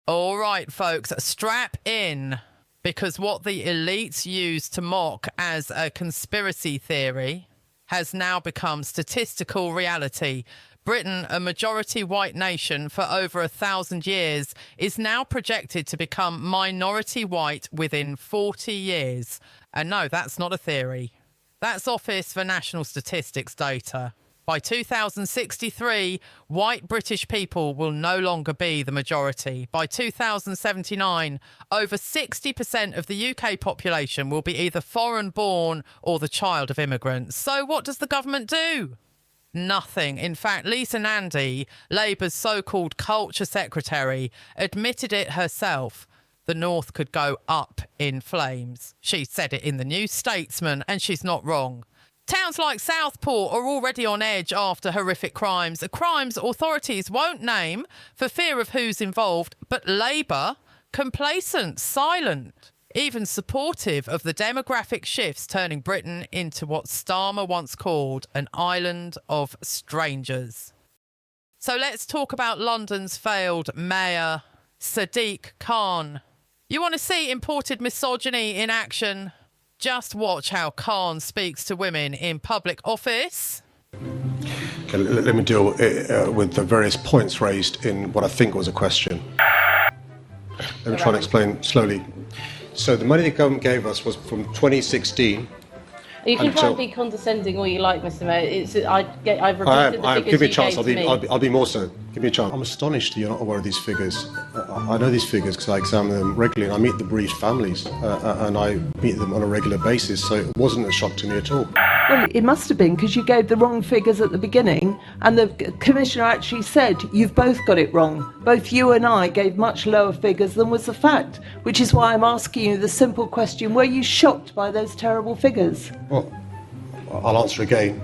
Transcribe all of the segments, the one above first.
All right, folks, strap in, because what the elites use to mock as a conspiracy theory has now become statistical reality. Britain, a majority white nation for over 1,000 years, is now projected to become minority white within 40 years. And no, that's not a theory. That's Office for National Statistics data. By 2063, white British people will no longer be the majority. By 2079, over 60% of the UK population will be either foreign-born or the child of immigrants. So what does the government do? Nothing. In fact, Lisa Nandy, Labour's so-called culture secretary, admitted it herself. The North could go up in flames. She said it in the New Statesman, and she's not wrong. Towns like Southport are already on edge after horrific crimes. Crimes authorities won't name for fear of who's involved, but Labour, complacent, silent, even supportive of the demographic shifts turning Britain into what Starmer once called an island of strangers. So let's talk about London's failed mayor, Sadiq Khan. You want to see imported misogyny in action? Just watch how Khan speaks to women in public office. Okay, let me deal with the various points raised in what I think was a question. Let me try and explain slowly. So the money the government gave us was from 2016. You can try and be condescending all you like, Mr. Mayor. I've repeated the figures give me a you chance. gave to me. I'll be more so. Give me a chance. I'm astonished you're not aware of these figures. I know these figures because I examine them regularly, and I meet the bereaved families, and I meet them on a regular basis. So it wasn't a shock to me at all. Well, it must have been because you gave the wrong figures at the beginning, and the Commissioner actually said you've both got it wrong. Both you and I gave much lower figures than was the fact, which is why I'm asking you the simple question, were you shocked by those terrible figures? Well, I'll answer again.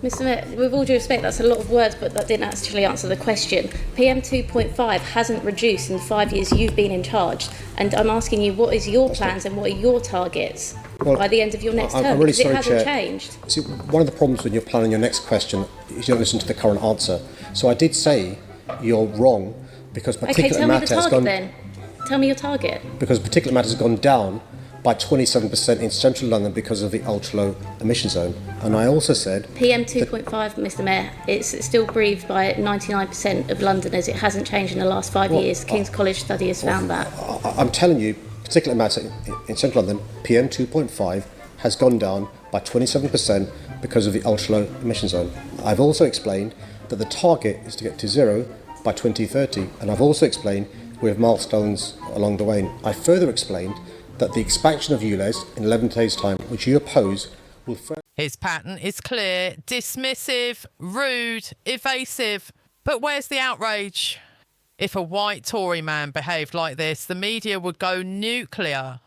Mr. Mayor, with all due respect, that's a lot of words, but that didn't actually answer the question. PM 2.5 hasn't reduced in the 5 years you've been in charge, and I'm asking you, what is your plans and what are your targets by the end of your next term? I'm really sorry, it hasn't Chair. changed. See, one of the problems when you're planning your next question is you don't listen to the current answer. So I did say you're wrong because particulate matter has gone. Then. Tell me your target. Because particulate matter has gone down by 27% in central London because of the ultra-low emission zone. And I also said... PM 2.5, Mr. Mayor, it's still breathed by 99% of Londoners. It hasn't changed in the last 5 years. King's College study has found that. I'm telling you, particulate matter in central London, PM 2.5, has gone down by 27% because of the ultra-low emission zone. I've also explained that the target is to get to zero by 2030. And I've also explained we have milestones along the way. I further explained that the expansion of ULEZ in 11 days' time, which you oppose, will further... His pattern is clear, dismissive, rude, evasive. But where's the outrage? If a white Tory man behaved like this, the media would go nuclear.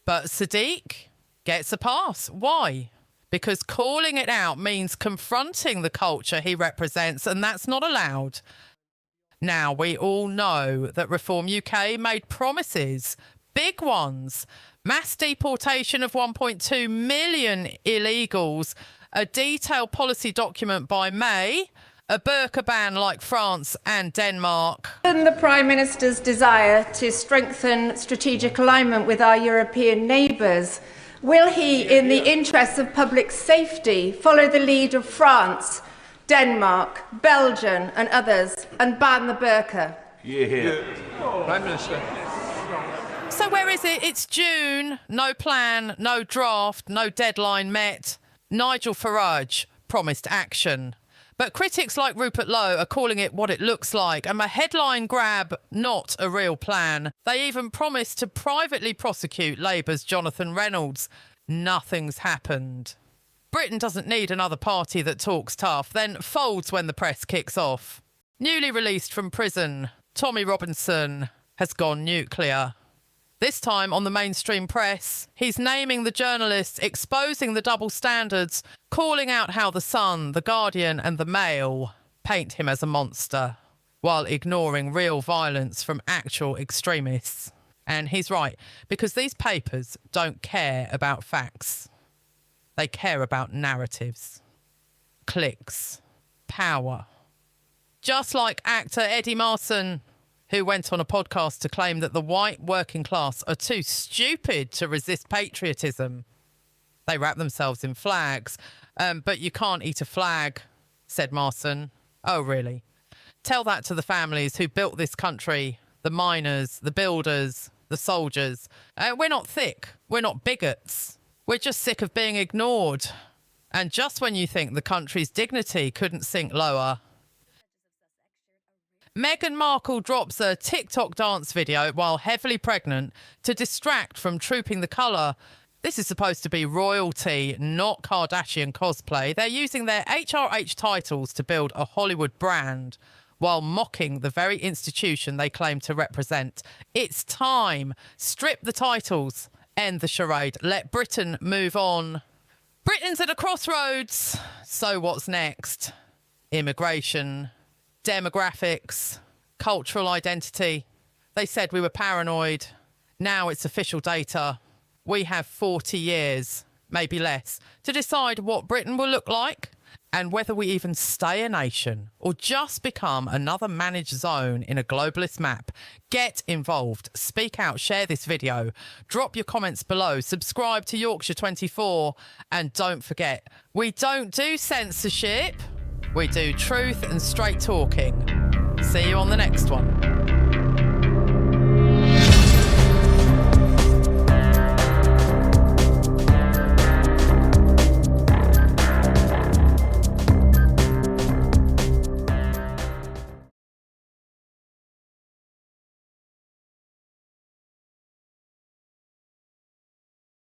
But Sadiq gets a pass. Why? Because calling it out means confronting the culture he represents, and that's not allowed. Now, we all know that Reform UK made promises, big ones. Mass deportation of 1.2 million illegals, a detailed policy document by May, a burka ban like France and Denmark. And the Prime Minister's desire to strengthen strategic alignment with our European neighbours, will he, in the interests of public safety, follow the lead of France, Denmark, Belgium and others and ban the burka? Yeah. Prime Minister. So where is it? It's June. No plan, no draft, no deadline met. Nigel Farage promised action. But critics like Rupert Lowe are calling it what it looks like, and a headline grab, not a real plan. They even promised to privately prosecute Labour's Jonathan Reynolds. Nothing's happened. Britain doesn't need another party that talks tough, then folds when the press kicks off. Newly released from prison, Tommy Robinson has gone nuclear. This time on the mainstream press, he's naming the journalists, exposing the double standards, calling out how the Sun, the Guardian and the Mail paint him as a monster, while ignoring real violence from actual extremists. And he's right, because these papers don't care about facts. They care about narratives, clicks, power. Just like actor Eddie Marsan, who went on a podcast to claim that the white working class are too stupid to resist patriotism. They wrap themselves in flags, but you can't eat a flag, said Marson. Oh, really? Tell that to the families who built this country, the miners, the builders, the soldiers. We're not thick. We're not bigots. We're just sick of being ignored. And just when you think the country's dignity couldn't sink lower. Meghan Markle drops a TikTok dance video while heavily pregnant to distract from Trooping the Colour. This is supposed to be royalty, not Kardashian cosplay. They're using their HRH titles to build a Hollywood brand while mocking the very institution they claim to represent. It's time. Strip the titles. End the charade. Let Britain move on. Britain's at a crossroads. So what's next? Immigration, demographics, cultural identity. They said we were paranoid. Now it's official data. We have 40 years, maybe less, to decide what Britain will look like and whether we even stay a nation or just become another managed zone in a globalist map. Get involved, speak out, share this video, drop your comments below, subscribe to Yorkshire 24, and don't forget, we don't do censorship, we do truth and straight talking. See you on the next one.